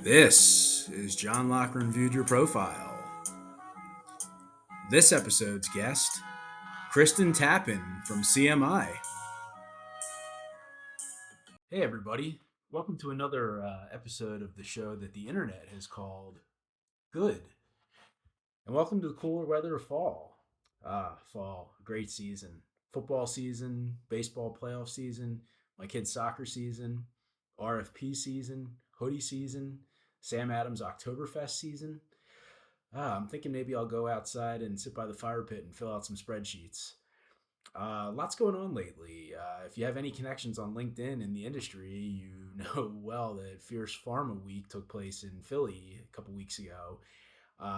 This is John Loughran Viewed Your Profile. This episode's guest, Kristen Tappan from CMI. Hey, everybody. Welcome to another episode of the show that the internet has called Good. And welcome to the cooler weather of fall. Fall, great season. Football season, baseball playoff season, my kids' soccer season, RFP season, hoodie season, Sam Adams Oktoberfest season. I'm thinking maybe I'll go outside and sit by the fire pit and fill out some spreadsheets. Lots going on lately. If you have any connections on LinkedIn in the industry, you know well that Fierce Pharma Week took place in Philly a couple weeks ago.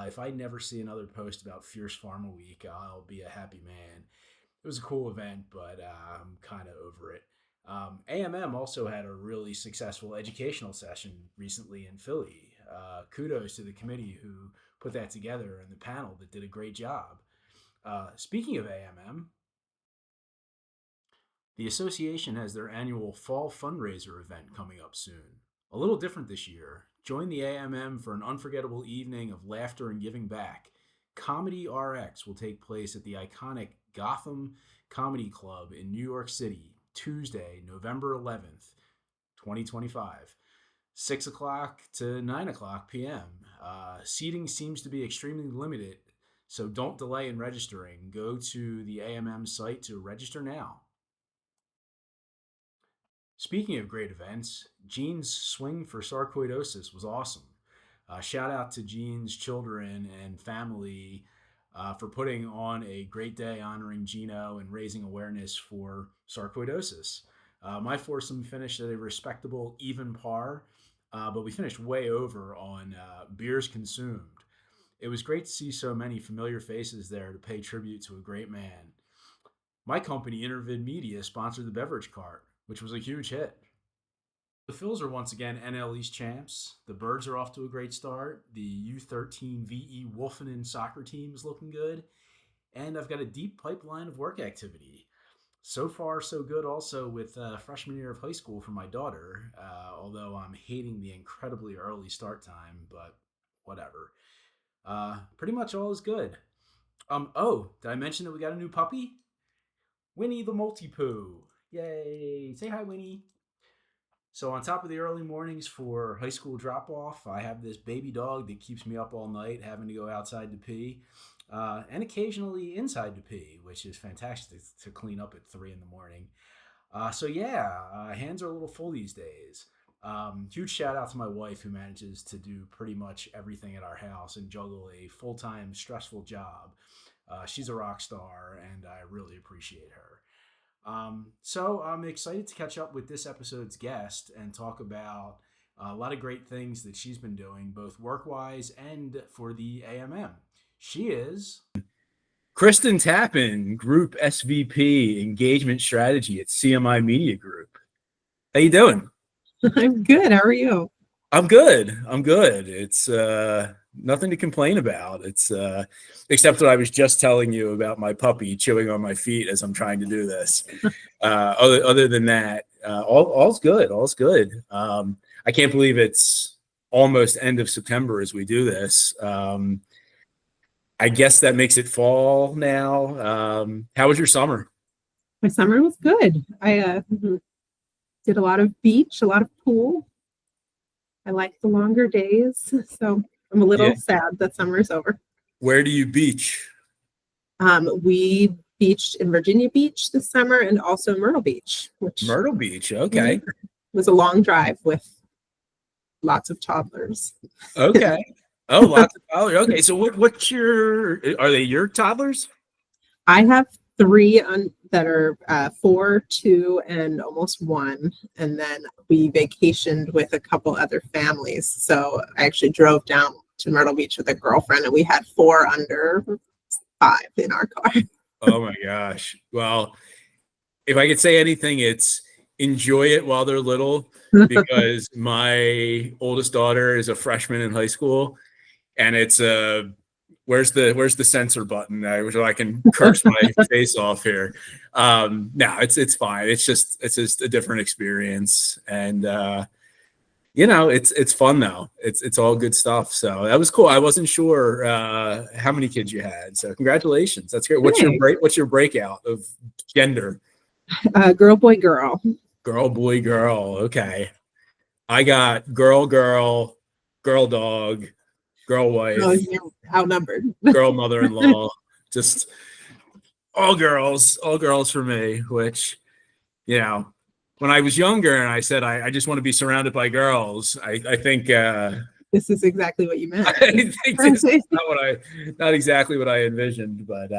If I never see another post about Fierce Pharma Week, I'll be a happy man. It was a cool event, but I'm kind of over it. AMM also had a really successful educational session recently in Philly. Kudos to the committee who put that together and the panel that did a great job. Speaking of AMM, the association has their annual fall fundraiser event coming up soon. A little different this year. Join the AMM for an unforgettable evening of laughter and giving back. Comedy RX will take place at the iconic Gotham Comedy Club in New York City, Tuesday, November 11th, 2025. 6 o'clock to 9 o'clock p.m. Seating seems to be extremely limited, so don't delay in registering. Go to the AMM site to register now. Speaking of great events, Jean's Swing for Sarcoidosis was awesome. Shout out to Jean's children and family for putting on a great day honoring Gino and raising awareness for sarcoidosis. My foursome finished at a respectable even par, but we finished way over on beers consumed. It was great to see so many familiar faces there to pay tribute to a great man. My company, Intervid Media, sponsored the beverage cart, which was a huge hit. The Phils are once again NL East champs. The Birds are off to a great start. The U13 VE Wolfenen soccer team is looking good. And I've got a deep pipeline of work activity. So far, so good also with freshman year of high school for my daughter, although I'm hating the incredibly early start time, but whatever. Pretty much all is good. Did I mention that we got a new puppy? Winnie the Multi-Poo. Yay! Say hi, Winnie. So on top of the early mornings for high school drop-off, I have this baby dog that keeps me up all night having to go outside to pee, and occasionally inside to pee, which is fantastic to clean up at 3 in the morning. Hands are a little full these days. Huge shout out to my wife who manages to do pretty much everything at our house and juggle a full-time stressful job. She's a rock star and I really appreciate her. So I'm excited to catch up with this episode's guest and talk about a lot of great things that she's been doing, both work-wise and for the AMM. She is Kristen Tappan, Group SVP, Engagement Strategy at CMI Media Group. How you doing? I'm good. How are you? I'm good. It's nothing to complain about. It's except that I was just telling you about my puppy chewing on my feet as I'm trying to do this. Other than that, all's good. All's good. I can't believe it's almost end of September as we do this. I guess that makes it fall now. How was your summer? My summer was good. I did a lot of beach, a lot of pool. I like the longer days, so I'm a little sad that summer's over. Where do you beach? We beached in Virginia Beach this summer and also Myrtle Beach. Myrtle Beach, okay. Was a long drive with lots of toddlers. Okay. Oh, lots of toddlers. Okay, so are they your toddlers? I have 3 that are 4, 2, and almost 1. And then we vacationed with a couple other families. So I actually drove down to Myrtle Beach with a girlfriend, and we had 4 under 5 in our car. Oh my gosh. Well, if I could say anything, it's enjoy it while they're little, because my oldest daughter is a freshman in high school, and it's where's the censor button so I can curse my face off here. No, it's fine. It's just a different experience. And It's fun though. It's all good stuff. So that was cool. I wasn't sure how many kids you had. So congratulations. That's great. What's your breakout of gender? Girl, boy, girl. Girl, boy, girl. Okay. I got girl, girl, girl, dog, girl, wife, Oh, you're outnumbered. girl, mother-in-law. Just all girls for me. Which, when I was younger and I said I just want to be surrounded by girls, I think this is exactly what you meant. I think this is not exactly what I envisioned. But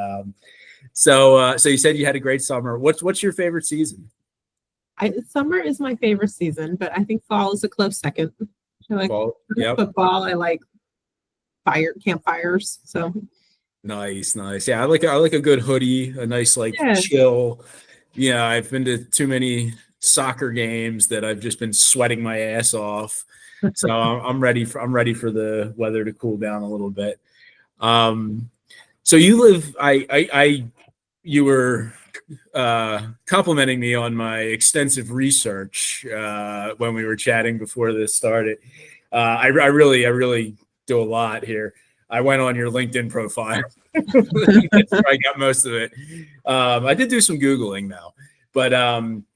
so you said you had a great summer. What's your favorite season? Summer is my favorite season, but I think fall is a close second. I like football. I like campfires. So nice. Yeah, I like a good hoodie, a nice chill. Yeah, I've been to too many soccer games that I've just been sweating my ass off. So I'm ready for the weather to cool down a little bit. So you live. You were complimenting me on my extensive research when we were chatting before this started. I really do a lot here. I went on your LinkedIn profile. That's where I got most of it. I did do some Googling though, but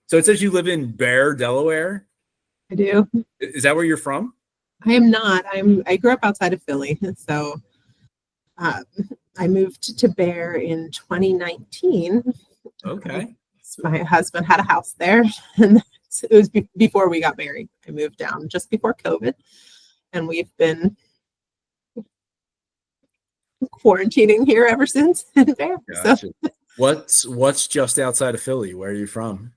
so it says you live in Bear, Delaware. I do. Is that where you're from? I am not. I grew up outside of Philly, so I moved to Bear in 2019. Okay. My husband had a house there, and it was before we got married. I moved down just before COVID, and we've been quarantining here ever since in Bear. Gotcha. So. What's just outside of Philly? Where are you from?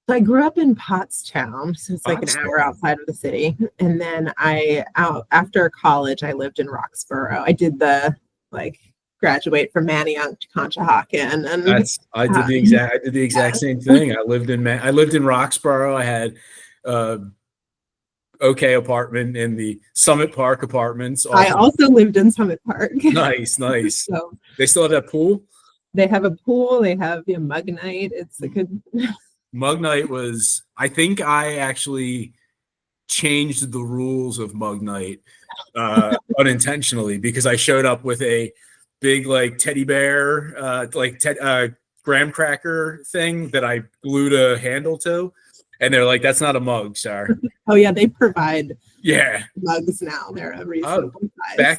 I grew up in Pottstown, so it's like an hour outside of the city. And then after college, I lived in Roxborough. I did graduate from Manayunk to Conshohocken, and I did the exact same thing. I lived in Roxborough. I had okay apartment in the Summit Park apartments. I also lived in Summit Park. Nice. So they still have that pool? They have a pool. They have Mug Night. It's a good Mug Night was, I think I actually changed the rules of Mug Night unintentionally, because I showed up with a big teddy bear graham cracker thing that I glued a handle to, and they're like, that's not a mug, sir. Oh yeah, they provide mugs now. They're a reasonable size.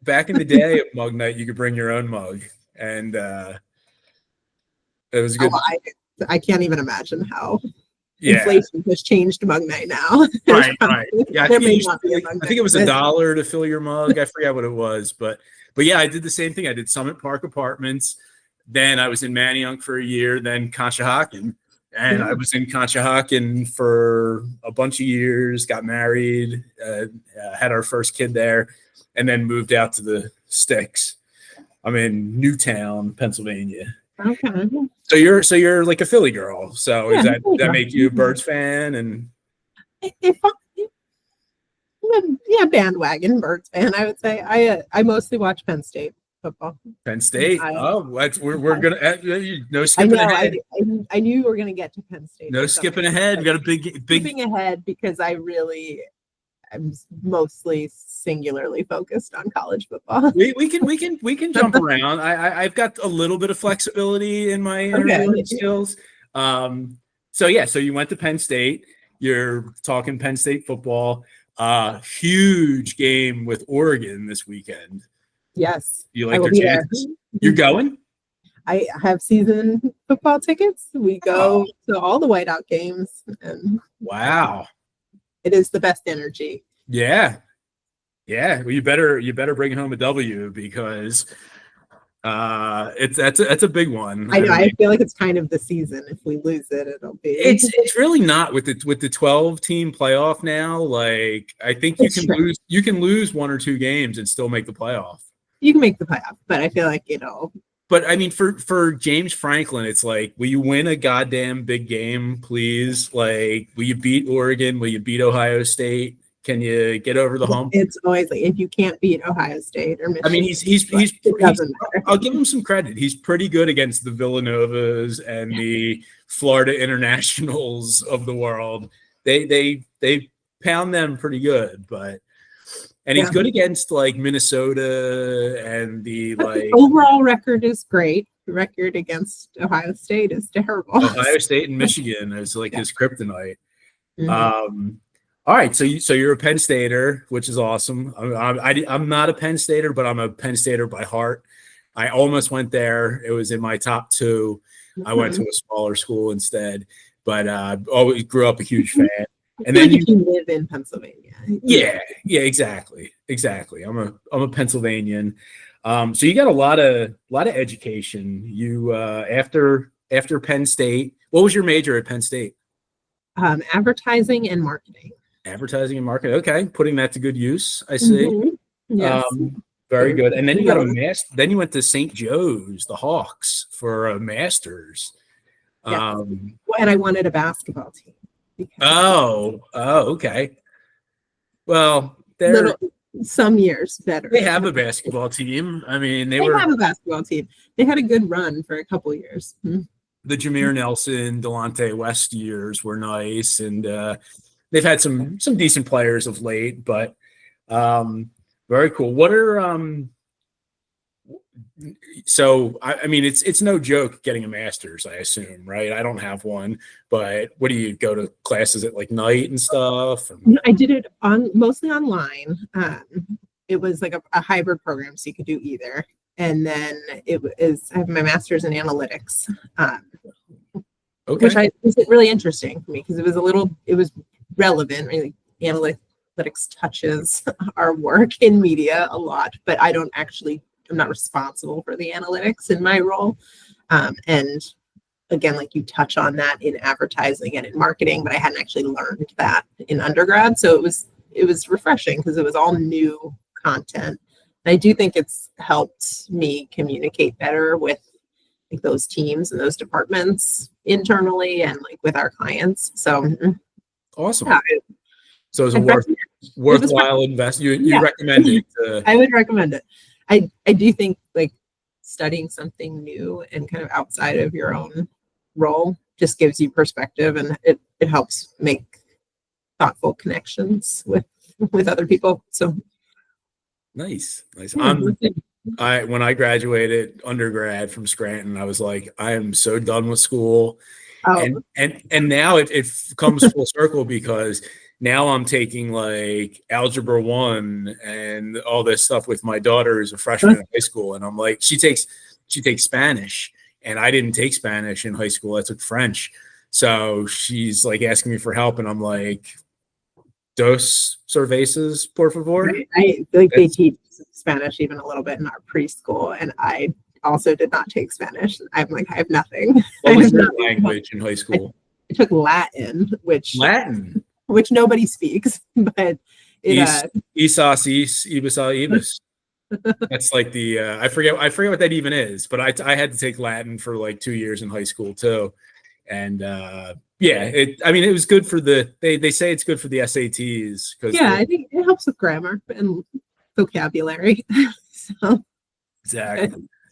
Back in the day of Mug Night, you could bring your own mug, and it was good. I can't even imagine how inflation has changed Mug Night now. Right. Yeah, I think it was $1 to fill your mug. I forget what it was, but yeah, I did the same thing. I did Summit Park Apartments. Then I was in Manayunk for a year, then Conshohocken. And I was in Conshohocken for a bunch of years, got married, had our first kid there, and then moved out to the sticks. I'm in Newtown, Pennsylvania. Okay. So you're like a Philly girl. So does that make you a Birds fan? And bandwagon Birds fan, I would say. I mostly watch Penn State football. Penn State. We're gonna no skipping ahead. I knew we were gonna get to Penn State. No skipping ahead. We got a big skipping ahead because I'm mostly singularly focused on college football. We can jump around. I've got a little bit of flexibility in my interviewing skills. So you went to Penn State. You're talking Penn State football. Huge game with Oregon this weekend. Yes. You like their chances? You're going? I have season football tickets. We go to all the whiteout games. And wow. It is the best energy. Yeah. Well, you better bring home a W, because that's a big one. I know. I feel like it's kind of the season. If we lose it, it'll be. It's really not with the 12-team playoff now. Like, I think you can lose one or two games and still make the playoff. You can make the playoff, but I feel like But I mean, for James Franklin, it's like, will you win a goddamn big game, please? Like, will you beat Oregon? Will you beat Ohio State? Can you get over the hump? It's always like, if you can't beat Ohio State or Michigan. I mean, he's I'll give him some credit. He's pretty good against the Villanovas and the Florida Internationals of the world. They pound them pretty good, and he's good against like Minnesota and the like. Overall record is great. The record against Ohio State is terrible. Ohio State and Michigan is like his kryptonite. All right, so you're a Penn Stater, which is awesome. I'm not a Penn Stater, but I'm a Penn Stater by heart. I almost went there. It was in my top 2. I went to a smaller school instead, but always grew up a huge fan. And then you live in Pennsylvania. Yeah, exactly. I'm a Pennsylvanian. So you got a lot of education. You after Penn State, what was your major at Penn State? Advertising and marketing. Advertising and marketing. Okay, putting that to good use. I see. Yes. Very good. And then you got a master. Then you went to St. Joe's, the Hawks, for a master's. Yes. And I wanted a basketball team. Okay. Well, they're some years better. They have a basketball team. I mean, they have a basketball team. They had a good run for a couple of years. The Jameer Nelson, Delonte West years were nice, and they've had some decent players of late. But very cool. What are So I mean, it's no joke getting a master's, I assume, right? I don't have one, but what do you go to classes at like night and stuff? I did it mostly online. It was like a hybrid program, so you could do either. And then I have my master's in analytics, which was really interesting for me because it was relevant. Really, analytics touches our work in media a lot, but I'm not responsible for the analytics in my role. And again, like you touch on that in advertising and in marketing, but I hadn't actually learned that in undergrad. So it was refreshing because it was all new content. And I do think it's helped me communicate better with like those teams and those departments internally and like with our clients. So awesome. Yeah, so it's a worthwhile investment. You recommend it? I would recommend it. I do think like studying something new and kind of outside of your own role just gives you perspective, and it helps make thoughtful connections with other people. So nice. When I graduated undergrad from Scranton, I was like, I am so done with school. And now it comes full circle because now I'm taking like algebra 1 and all this stuff with my daughter who's a freshman in high school. And I'm like, she takes Spanish, and I didn't take Spanish in high school. I took French. So she's like asking me for help, and I'm like, dos cervezas, por favor. I think they teach Spanish even a little bit in our preschool, and I also did not take Spanish. I'm like, I have nothing. What was your language in high school? I took Latin, which nobody speaks, but Ibis. That's like the I forget what that even is, but I had to take Latin for like 2 years in high school too, and it was good for they say it's good for the SATs because I think it helps with grammar and vocabulary. So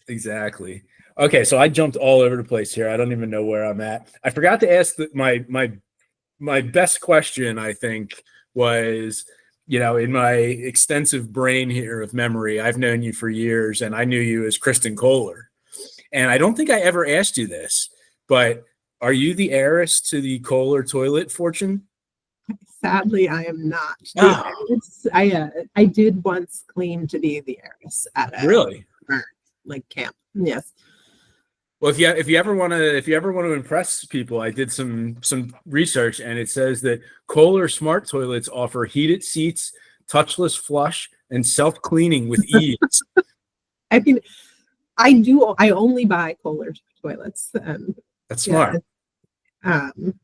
exactly. Okay, so I jumped all over the place here. I don't even know where I'm at. I forgot to ask my best question, I think, was, in my extensive brain here of memory, I've known you for years, and I knew you as Kristen Kohler. And I don't think I ever asked you this, but are you the heiress to the Kohler toilet fortune? Sadly, I am not. I did once claim to be the heiress at a camp. Yes. Well, if you ever want to impress people, I did some research, and it says that Kohler smart toilets offer heated seats, touchless flush, and self-cleaning with ease. I mean, I only buy Kohler toilets. That's smart. I don't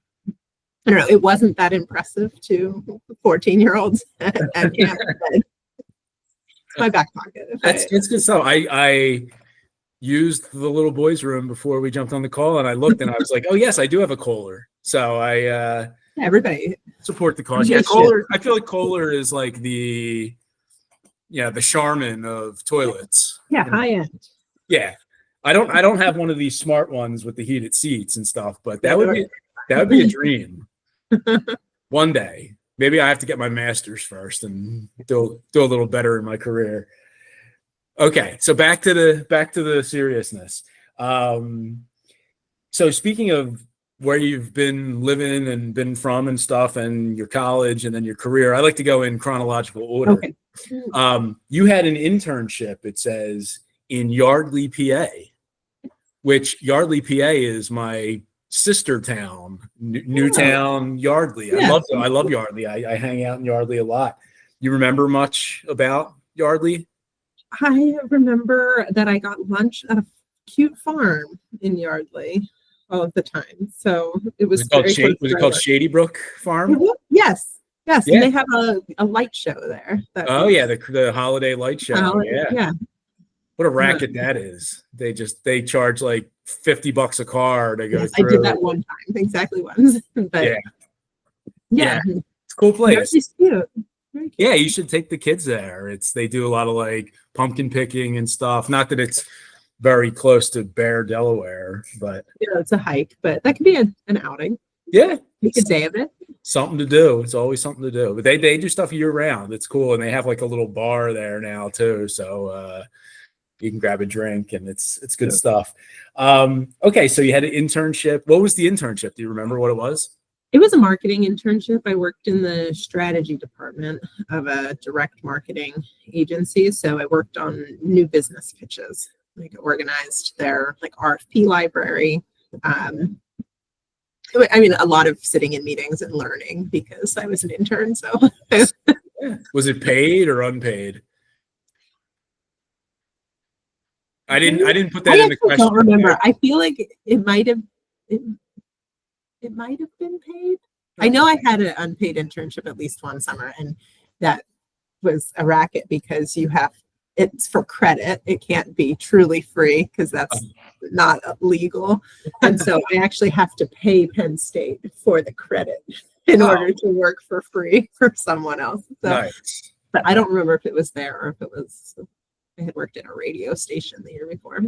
know. It wasn't that impressive to 14-year-olds at camp. It's my back pocket. It's good stuff. I used the little boys' room before we jumped on the call, and I looked, and I was like, "Oh yes, I do have a Kohler." So everybody support the cause. Yeah, Kohler. I feel like Kohler is like the Charmin of toilets. Yeah, high end. Yeah, I don't have one of these smart ones with the heated seats and stuff, but that would be a dream. One day. Maybe I have to get my master's first and do a little better in my career. Okay, so back to the seriousness. So speaking of where you've been living and been from and stuff, and your college and then your career, I like to go in chronological order. Okay. You had an internship, it says, in Yardley, PA, which Yardley, PA is my sister town, Newtown, Yardley. Yeah. I love Yardley. I hang out in Yardley a lot. You remember much about Yardley? I remember that I got lunch at a cute farm in Yardley all of the time. So it was called Shady Brook Farm? Yes. Yes. Yeah. And they have a light show there. The holiday light show. Yeah. What a racket that is. They charge like $50 a car to go through. I did that one time, exactly once. But yeah. It's a cool place. Yardley's cute. Yeah, you should take the kids there. They do a lot of like pumpkin picking and stuff. Not that it's very close to Bear, Delaware, but it's a hike, but that could be an outing. Yeah. Make a day of it. Something to do. It's always something to do. But they do stuff year round. It's cool. And they have like a little bar there now too. So you can grab a drink and it's good stuff. Okay, so you had an internship. What was the internship? Do you remember what it was? It was a marketing internship. I worked in the strategy department of a direct marketing agency. So I worked on new business pitches, like organized their like RFP library. I mean, a lot of sitting in meetings and learning because I was an intern. So was it paid or unpaid? I didn't put that in the question. I don't remember. I feel like it might have been paid. I know I had an unpaid internship at least one summer, and that was a racket because it's for credit. It can't be truly free because that's not legal. And so I actually have to pay Penn State for the credit in order to work for free for someone else. So, nice. But I don't remember if it was there or if it was. I had worked in a radio station the year before.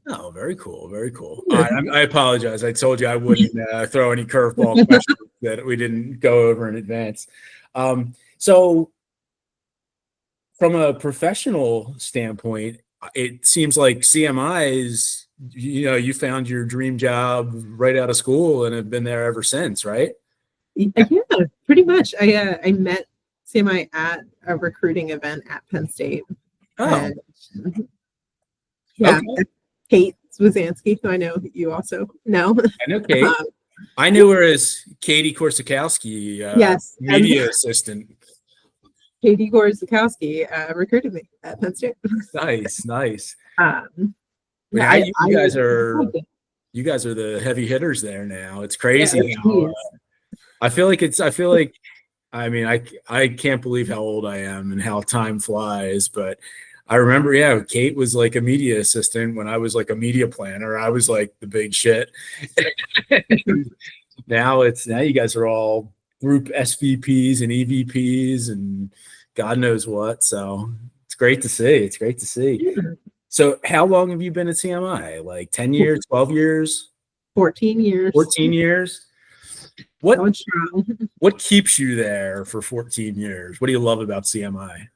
Oh, very cool. Very cool. I apologize. I told you I wouldn't throw any curveball questions that we didn't go over in advance. So from a professional standpoint, it seems like CMI is, you found your dream job right out of school and have been there ever since, right? Yeah, pretty much. I met CMI at a recruiting event at Penn State. Oh, okay. Kate Swazansky, who I know you also know. I know Kate. I knew her as Katie Korsakowski, yes, media assistant. Katie Korsakowski recruited me at Penn State. Nice. You guys are the heavy hitters there now. It's crazy. I feel like I mean, I can't believe how old I am and how time flies, but I remember, Kate was like a media assistant when I was like a media planner. I was like the big shit. now you guys are all group SVPs and EVPs and God knows what. So it's great to see. Yeah. So how long have you been at CMI? Like 10 years, 12 years? 14 years. 14 years? What keeps you there for 14 years? What do you love about CMI?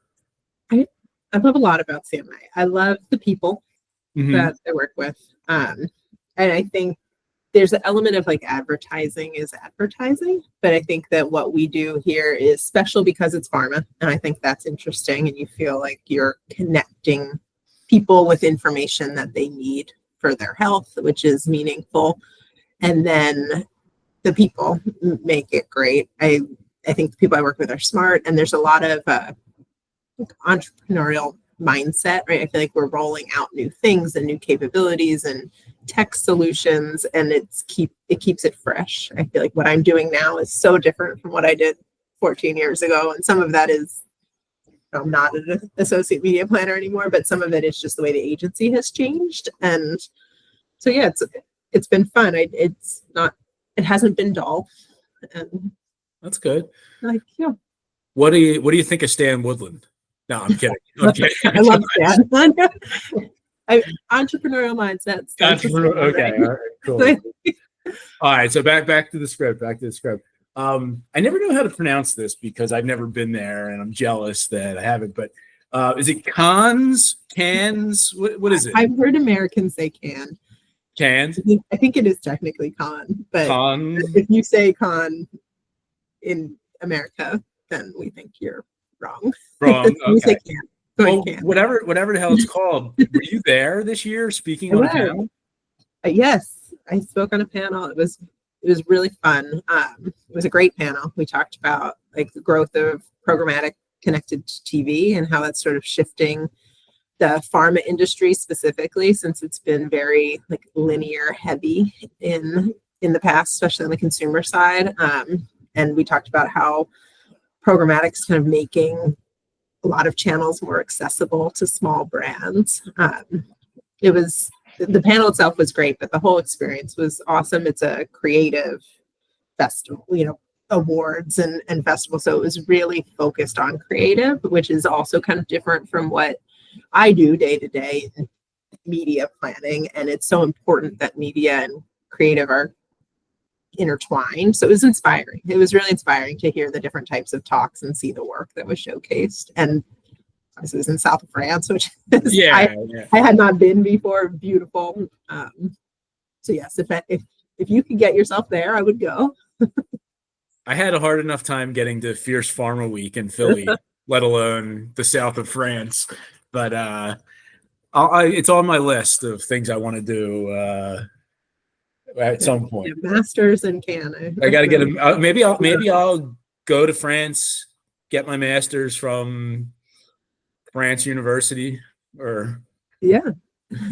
I love a lot about CMI. I love the people that I work with. And I think there's an element of like advertising, but I think that what we do here is special because it's pharma. And I think that's interesting. And you feel like you're connecting people with information that they need for their health, which is meaningful. And then the people make it great. I think the people I work with are smart, and there's a lot of entrepreneurial mindset, right? I feel like we're rolling out new things and new capabilities and tech solutions, and it keeps it fresh. I feel like what I'm doing now is so different from what I did 14 years ago, and some of that is I'm not an associate media planner anymore, but some of it is just the way the agency has changed. And so it's been fun. It hasn't been dull. And that's good. What do you think of Stan Woodland? No, I'm kidding. I love Stan. Entrepreneurial mindset. Okay, all right, cool. All right, so back to the script. I never know how to pronounce this because I've never been there and I'm jealous that I haven't, but is it cans? What is it? I've heard Americans say can. Cans? I think it is technically con, but Con? if you say con in America, then we think you're wrong. Wrong. We say Okay. can. Well, Can. whatever the hell it's called. Were you there this year speaking on a panel? Yes, I spoke on a panel. It was really fun. It was a great panel. We talked about like the growth of programmatic connected TV and how that's sort of shifting the pharma industry specifically, since it's been very like linear heavy in the past, especially on the consumer side. And we talked about how programmatic is kind of making a lot of channels more accessible to small brands. The panel itself was great, but the whole experience was awesome. It's a creative festival, awards and festival. So it was really focused on creative, which is also kind of different from what I do day to day in media planning. And it's so important that media and creative are intertwined. So it was inspiring. It was really inspiring to hear the different types of talks and see the work that was showcased. And this was in south of France, which is, I had not been before. Beautiful. So yes, if you could get yourself there, I would go. I had a hard enough time getting to Fierce Pharma Week in Philly, let alone the south of France. But it's on my list of things I want to do at some point. Yeah, masters in Canada. I got to get a maybe I'll go to France, get my master's from France University or the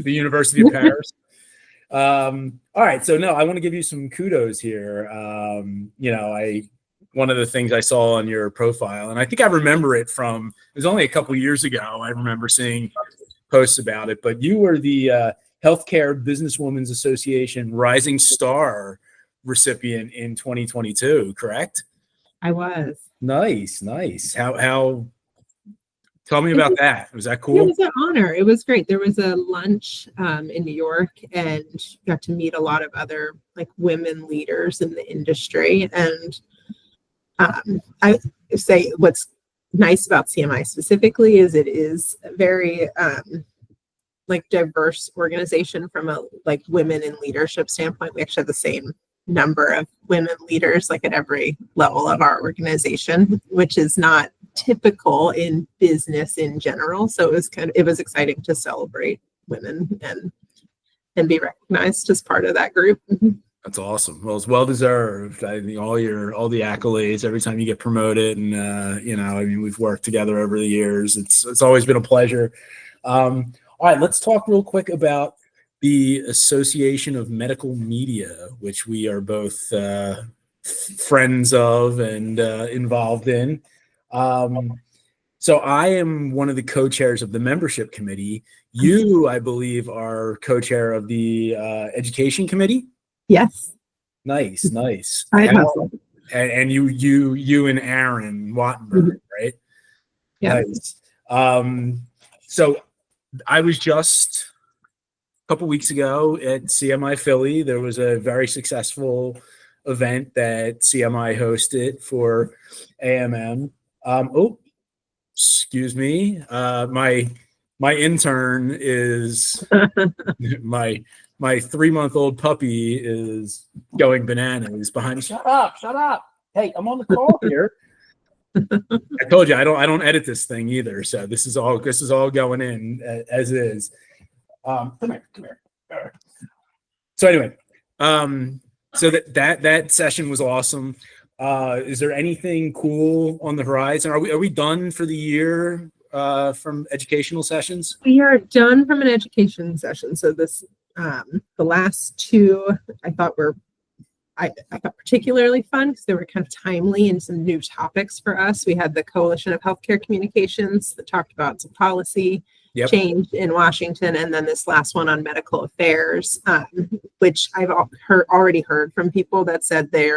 University of Paris. All right, so no, I want to give you some kudos here. One of the things I saw on your profile, and I think I remember it was only a couple years ago. I remember seeing posts about it, but you were the Healthcare Businesswomen's Association Rising Star recipient in 2022, correct? I was. Nice. How? Tell me about that. Was that cool? It was an honor. It was great. There was a lunch in New York, and got to meet a lot of other like women leaders in the industry. And I say what's nice about CMI specifically is it is a very like diverse organization from a like women in leadership standpoint. We actually have the same number of women leaders like at every level of our organization, which is not typical in business in general. So it was exciting to celebrate women and be recognized as part of that group. That's awesome. Well, it's well deserved. I think all the accolades every time you get promoted, and we've worked together over the years. It's always been a pleasure. All right, let's talk real quick about the Association of Medical Media, which we are both friends of and involved in. So I am one of the co-chairs of the membership committee. You, I believe, are co-chair of the education committee. Yes. Nice. And you and Aaron Wattenberg, right? Yeah. Nice. So I was just a couple weeks ago at CMI Philly. There was a very successful event that CMI hosted for AMM. Excuse me. My intern is my 3-month-old puppy is going bananas behind me. Shut up. Hey, I'm on the call here. I told you I don't edit this thing either. So this is all going in as is. Come here. So anyway, so that session was awesome. Is there anything cool on the horizon? Are we done for the year from educational sessions? We are done from an education session. So this the last two I thought particularly fun because they were kind of timely and some new topics for us. We had the Coalition of Healthcare Communications that talked about some policy change in Washington, and then this last one on medical affairs, which I've already heard from people that said they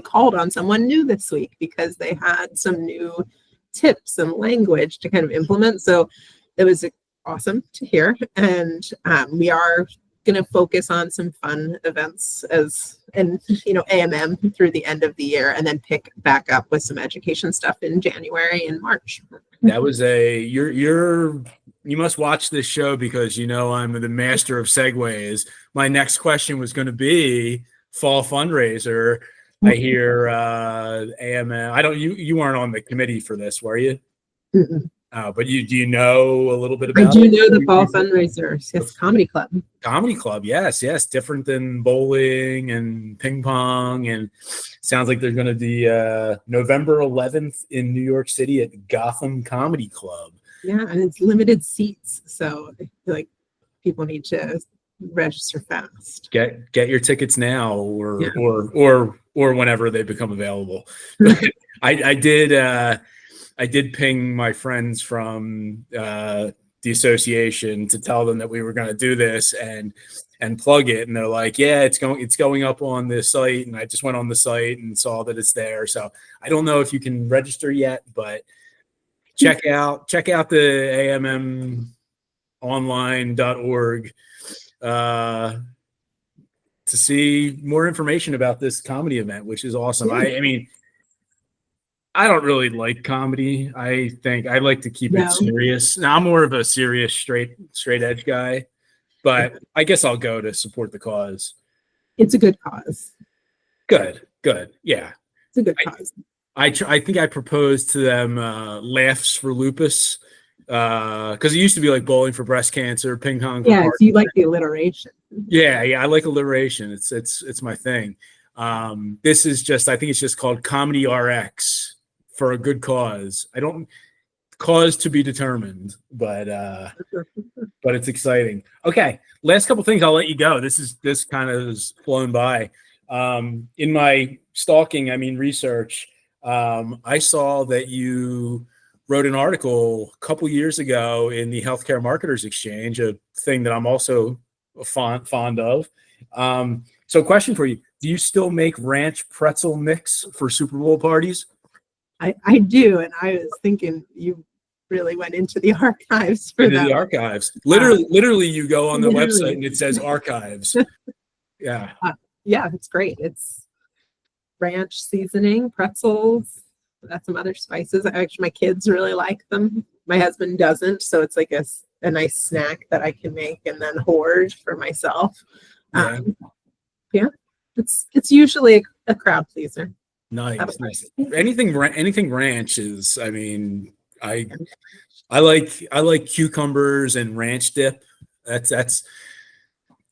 called on someone new this week because they had some new tips and language to kind of implement. So it was awesome to hear. And we are gonna focus on some fun events and AMM through the end of the year, and then pick back up with some education stuff in January and March. That was you must watch this show because I'm the master of segues. My next question was going to be fall fundraiser. I hear AMM. I don't. You weren't on the committee for this, were you? Mm-mm. But do you know a little bit I about do it? know the fall fundraisers. Yes, comedy club. Comedy club, yes. Different than bowling and ping pong, and sounds like they're going to be November 11th in New York City at Gotham Comedy Club. Yeah, and it's limited seats, so I feel like people need to register fast. Get your tickets now, or whenever they become available. I did ping my friends from the association to tell them that we were going to do this and plug it, and they're like, yeah, it's going up on the site, and I just went on the site and saw that it's there. So I don't know if you can register yet, but check out the ammonline.org to see more information about this comedy event, which is awesome. I mean, I don't really like comedy. I think I like to keep it serious. Now, I'm more of a serious, straight edge guy, but I guess I'll go to support the cause. It's a good cause. Good. Yeah. It's a good cause. I think I proposed to them laughs for lupus because it used to be like bowling for breast cancer, ping pong. Yeah, so you like the alliteration. Yeah, I like alliteration. It's my thing. This is just, I think it's just called Comedy RX for a good cause. I don't cause to be determined, but it's exciting. Okay, last couple things, I'll let you go. This kind of has flown by. In my stalking, research, I saw that you wrote an article a couple years ago in the Healthcare Marketers Exchange, a thing that I'm also fond of. So question for you. Do you still make ranch pretzel mix for Super Bowl parties? I do, and I was thinking you really went into the archives for that. The archives. Literally, you go on the website and it says archives. Yeah. Yeah, it's great. It's ranch seasoning, pretzels, that's some other spices. Actually, my kids really like them. My husband doesn't, so it's like a nice snack that I can make and then hoard for myself. Yeah. It's usually a crowd pleaser. Nice. Anything ranch is. I like cucumbers and ranch dip. That's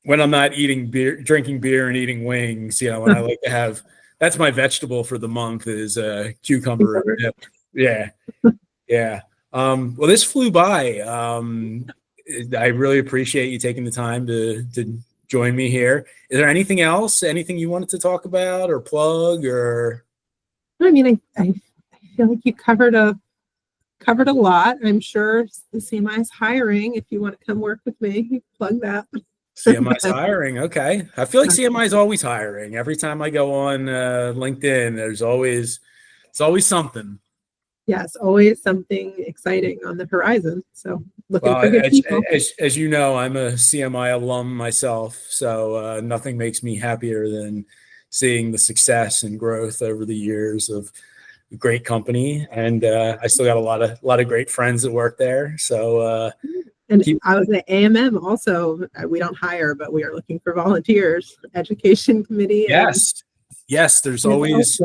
when I'm not drinking beer and eating wings. When I like to have. That's my vegetable for the month is cucumber dip. Yeah. Well, this flew by. I really appreciate you taking the time to join me here. Is there anything else? Anything you wanted to talk about or plug or? I feel like you covered a lot. I'm sure the CMI is hiring. If you want to come work with me, you plug that. CMI's hiring. Okay. I feel like CMI is always hiring. Every time I go on LinkedIn, it's always something. Yes, always something exciting on the horizon. So looking for good people. As you know, I'm a CMI alum myself, so nothing makes me happier than seeing the success and growth over the years of a great company. And I still got a lot of great friends that work there. So I was at AMM also. We don't hire, but we are looking for volunteers. Education committee. Yes. There's always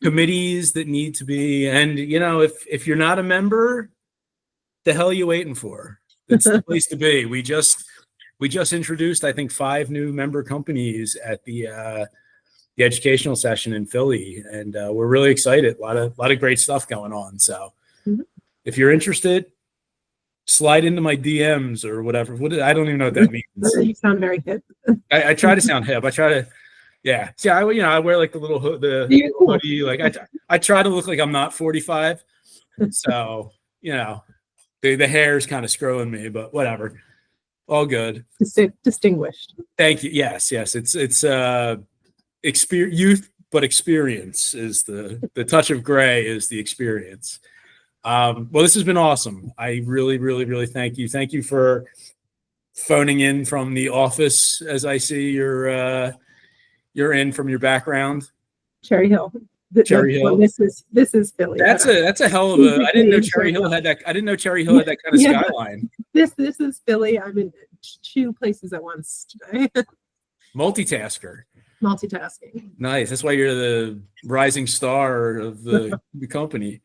committees that need to be, and if you're not a member, the hell are you waiting for? It's the place to be. We just introduced, I think, 5 new member companies at the educational session in Philly, and we're really excited. A lot of great stuff going on. So if you're interested, slide into my DMs or whatever. I don't even know what that means. You sound very hip. I try to sound hip. I try to. Yeah. See, I wear like the little hoodie. Like I try to look like I'm not 45. So, the hair is kind of screwing me, but whatever. All good. Distinguished. Thank you. Yes. It's youth, but experience is the touch of gray is the experience. Well, this has been awesome. I really, really, really thank you. Thank you for phoning in from the office as I see you're in from your background. Cherry Hill. Cherry Well, Hill. this is Philly, but That's a hell of a. I didn't know Cherry Hill had that. I didn't know Cherry Hill had that kind of Yeah. skyline. This is Philly. I'm in two places at once today. Multitasker. Multitasking. Nice. That's why you're the rising star of the company.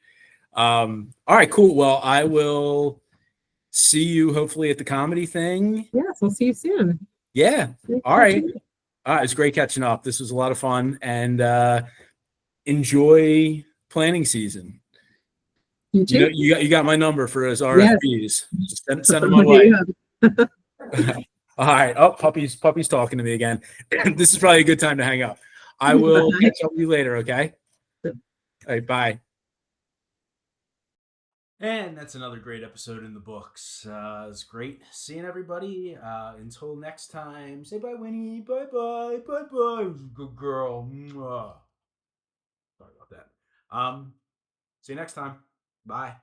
All right, cool. Well, I will see you hopefully at the comedy thing. Yes, we'll see you soon. Yeah. All right. It's great catching up. This was a lot of fun, and enjoy planning season. You too. You got my number for those RFPs. Yes. Just send them my way. All right. Oh, puppy's talking to me again. This is probably a good time to hang up. I will catch up with you later. Okay. All right. Bye. And that's another great episode in the books. It's great seeing everybody. Until next time, say bye, Winnie. Bye bye. Bye bye. Good girl. Mwah. Sorry about that. See you next time. Bye.